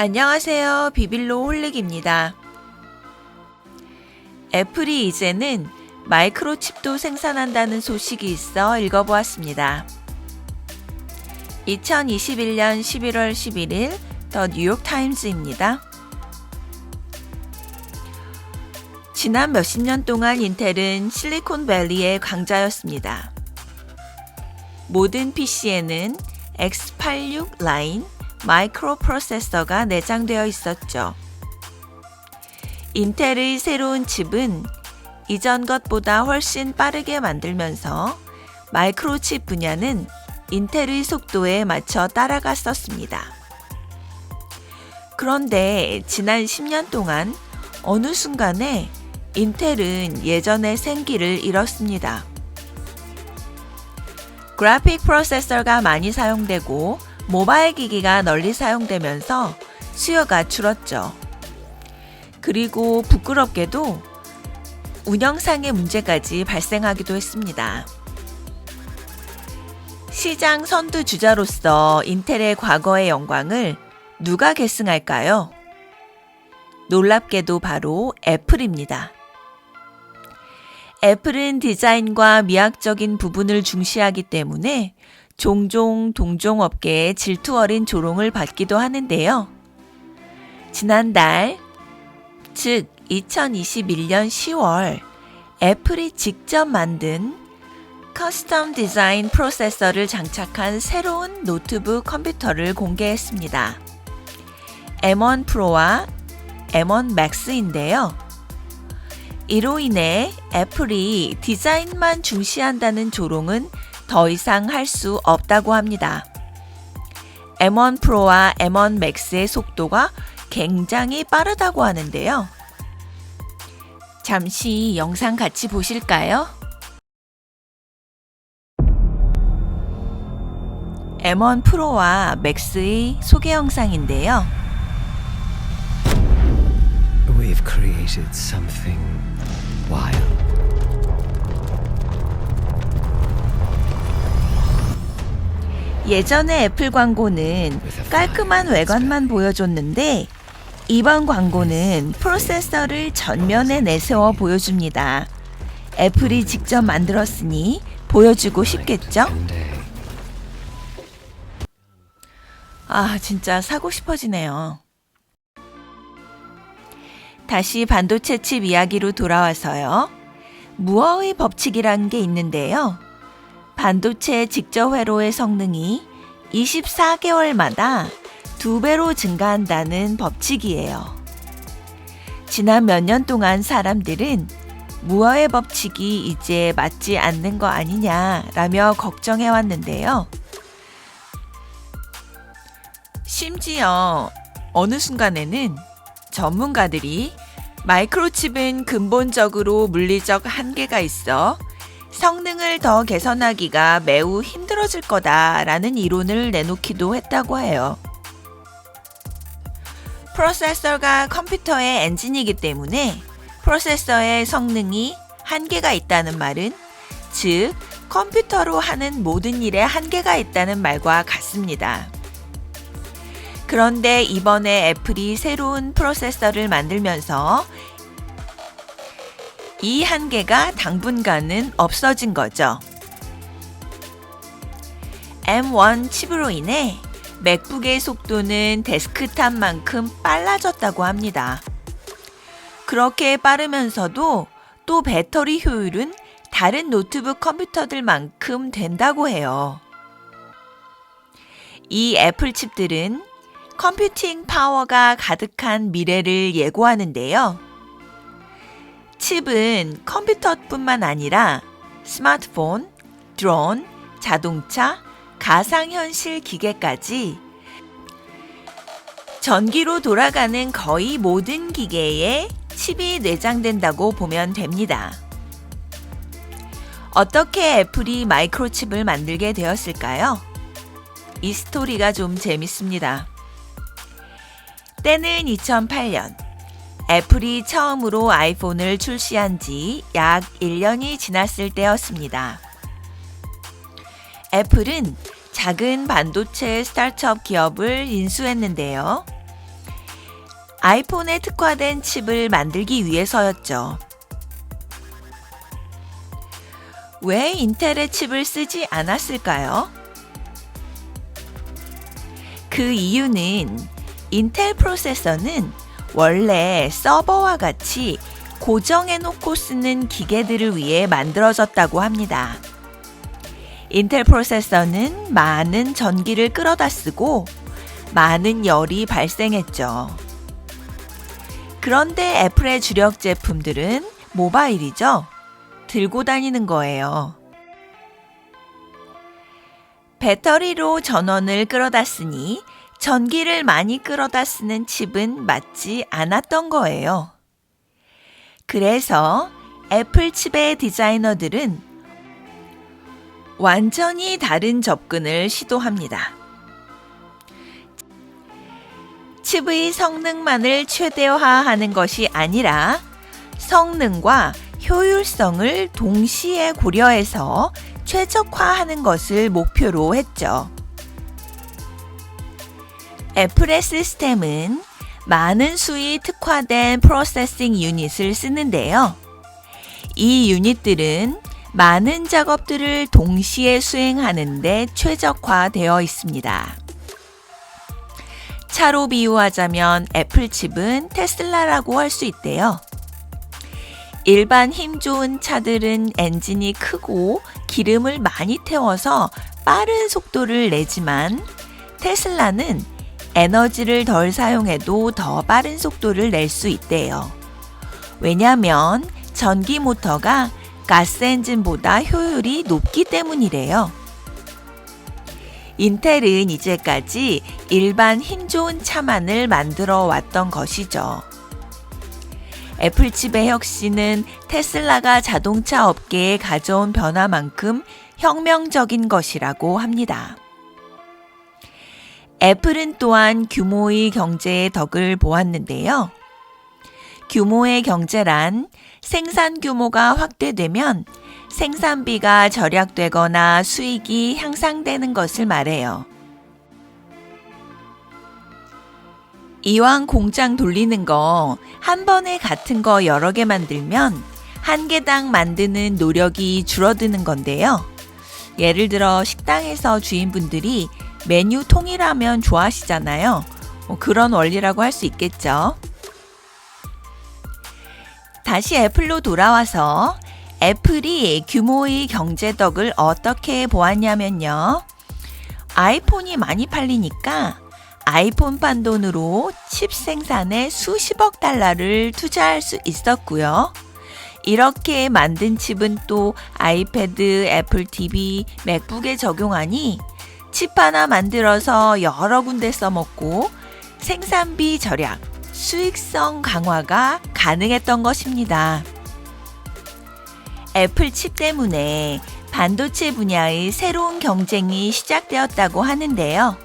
안녕하세요. 비빌로 홀릭입니다. 애플이 이제는 마이크로칩도 생산한다는 소식이 있어 읽어보았습니다. 2021년 11월 11일 더 뉴욕타임즈입니다. 지난 몇십 년 동안 인텔은 실리콘밸리의 강자였습니다. 모든 PC에는 X86 라인 마이크로 프로세서가 내장되어 있었죠. 인텔의 새로운 칩은 이전 것보다 훨씬 빠르게 만들면서 마이크로칩 분야는 인텔의 속도에 맞춰 따라갔었습니다. 그런데 지난 10년 동안 어느 순간에 인텔은 예전의 생기를 잃었습니다. 그래픽 프로세서가 많이 사용되고 모바일 기기가 널리 사용되면서 수요가 줄었죠. 그리고 부끄럽게도 운영상의 문제까지 발생하기도 했습니다. 시장 선두주자로서 인텔의 과거의 영광을 누가 계승할까요? 놀랍게도 바로 애플입니다. 애플은 디자인과 미학적인 부분을 중시하기 때문에 종종 동종업계의 질투 어린 조롱을 받기도 하는데요. 지난달, 즉 2021년 10월 애플이 직접 만든 커스텀 디자인 프로세서를 장착한 새로운 노트북 컴퓨터를 공개했습니다. M1 프로와 M1 맥스인데요. 이로 인해 애플이 디자인만 중시한다는 조롱은 더 이상 할 수 없다고 합니다. M1 프로와 M1 맥스의 속도가 굉장히 빠르다고 하는데요. 잠시 영상 같이 보실까요? M1 프로와 맥스의 소개 영상인데요. We've created something wild. 예전의 애플 광고는 깔끔한 외관만 보여줬는데 이번 광고는 프로세서를 전면에 내세워 보여줍니다. 애플이 직접 만들었으니 보여주고 싶겠죠? 아, 진짜 사고 싶어지네요. 다시 반도체 칩 이야기로 돌아와서요. 무어의 법칙이라는 게 있는데요. 반도체 직접 회로의 성능이 24개월마다 2배로 증가한다는 법칙이에요. 지난 몇 년 동안 사람들은 무어의 법칙이 이제 맞지 않는 거 아니냐라며 걱정해 왔는데요. 심지어 어느 순간에는 전문가들이 마이크로칩은 근본적으로 물리적 한계가 있어 성능을 더 개선하기가 매우 힘들어질 거다라는 이론을 내놓기도 했다고 해요. 프로세서가 컴퓨터의 엔진이기 때문에 프로세서의 성능이 한계가 있다는 말은 즉 컴퓨터로 하는 모든 일에 한계가 있다는 말과 같습니다. 그런데 이번에 애플이 새로운 프로세서를 만들면서 이 한계가 당분간은 없어진 거죠. M1 칩으로 인해 맥북의 속도는 데스크탑만큼 빨라졌다고 합니다. 그렇게 빠르면서도 또 배터리 효율은 다른 노트북 컴퓨터들만큼 된다고 해요. 이 애플 칩들은 컴퓨팅 파워가 가득한 미래를 예고하는데요. 칩은 컴퓨터뿐만 아니라 스마트폰, 드론, 자동차, 가상현실 기계까지 전기로 돌아가는 거의 모든 기계에 칩이 내장된다고 보면 됩니다. 어떻게 애플이 마이크로칩을 만들게 되었을까요? 이 스토리가 좀 재밌습니다. 때는 2008년. 애플이 처음으로 아이폰을 출시한 지 약 1년이 지났을 때였습니다. 애플은 작은 반도체 스타트업 기업을 인수했는데요. 아이폰에 특화된 칩을 만들기 위해서였죠. 왜 인텔의 칩을 쓰지 않았을까요? 그 이유는 인텔 프로세서는 원래 서버와 같이 고정해놓고 쓰는 기계들을 위해 만들어졌다고 합니다. 인텔 프로세서는 많은 전기를 끌어다 쓰고 많은 열이 발생했죠. 그런데 애플의 주력 제품들은 모바일이죠. 들고 다니는 거예요. 배터리로 전원을 끌어다 쓰니 전기를 많이 끌어다 쓰는 칩은 맞지 않았던 거예요. 그래서 애플 칩의 디자이너들은 완전히 다른 접근을 시도합니다. 칩의 성능만을 최대화하는 것이 아니라 성능과 효율성을 동시에 고려해서 최적화하는 것을 목표로 했죠. 애플의 시스템은 많은 수의 특화된 프로세싱 유닛을 쓰는데요. 이 유닛들은 많은 작업들을 동시에 수행하는 데 최적화되어 있습니다. 차로 비유하자면 애플 칩은 테슬라라고 할 수 있대요. 일반 힘 좋은 차들은 엔진이 크고 기름을 많이 태워서 빠른 속도를 내지만 테슬라는 에너지를 덜 사용해도 더 빠른 속도를 낼 수 있대요. 왜냐하면 전기 모터가 가스 엔진보다 효율이 높기 때문이래요. 인텔은 이제까지 일반 힘 좋은 차만을 만들어 왔던 것이죠. 애플칩의 혁신은 테슬라가 자동차 업계에 가져온 변화만큼 혁명적인 것이라고 합니다. 애플은 또한 규모의 경제의 덕을 보았는데요. 규모의 경제란 생산 규모가 확대되면 생산비가 절약되거나 수익이 향상되는 것을 말해요. 이왕 공장 돌리는 거 한 번에 같은 거 여러 개 만들면 한 개당 만드는 노력이 줄어드는 건데요. 예를 들어 식당에서 주인분들이 메뉴 통일하면 좋아하시잖아요. 그런 원리라고 할 수 있겠죠. 다시 애플로 돌아와서 애플이 규모의 경제덕을 어떻게 보았냐면요. 아이폰이 많이 팔리니까 아이폰판 돈으로 칩 생산에 수십억 달러를 투자할 수 있었고요. 이렇게 만든 칩은 또 아이패드, 애플 TV, 맥북에 적용하니 칩 하나 만들어서 여러 군데 써먹고 생산비 절약, 수익성 강화가 가능했던 것입니다. 애플 칩 때문에 반도체 분야의 새로운 경쟁이 시작되었다고 하는데요.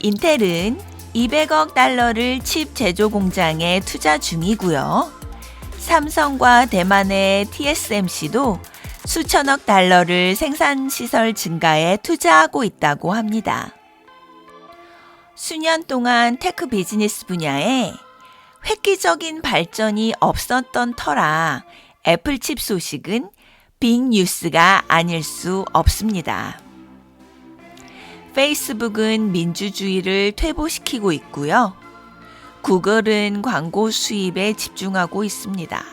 인텔은 200억 달러를 칩 제조 공장에 투자 중이고요. 삼성과 대만의 TSMC도 수천억 달러를 생산시설 증가에 투자하고 있다고 합니다. 수년 동안 테크 비즈니스 분야에 획기적인 발전이 없었던 터라 애플 칩 소식은 빅뉴스가 아닐 수 없습니다. 페이스북은 민주주의를 퇴보시키고 있고요. 구글은 광고 수입에 집중하고 있습니다.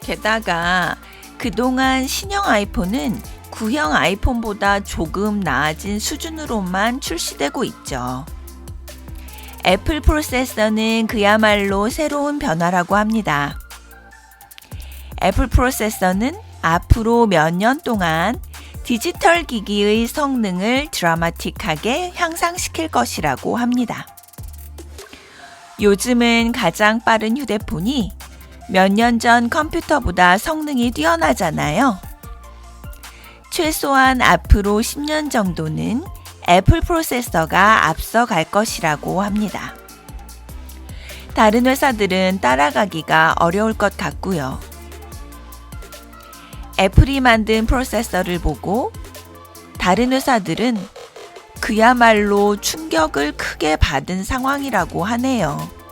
게다가 그동안 신형 아이폰은 구형 아이폰보다 조금 나아진 수준으로만 출시되고 있죠. 애플 프로세서는 그야말로 새로운 변화라고 합니다. 애플 프로세서는 앞으로 몇 년 동안 디지털 기기의 성능을 드라마틱하게 향상시킬 것이라고 합니다. 요즘은 가장 빠른 휴대폰이 몇 년 전 컴퓨터보다 성능이 뛰어나잖아요. 최소한 앞으로 10년 정도는 애플 프로세서가 앞서갈 것이라고 합니다. 다른 회사들은 따라가기가 어려울 것 같고요. 애플이 만든 프로세서를 보고 다른 회사들은 그야말로 충격을 크게 받은 상황이라고 하네요.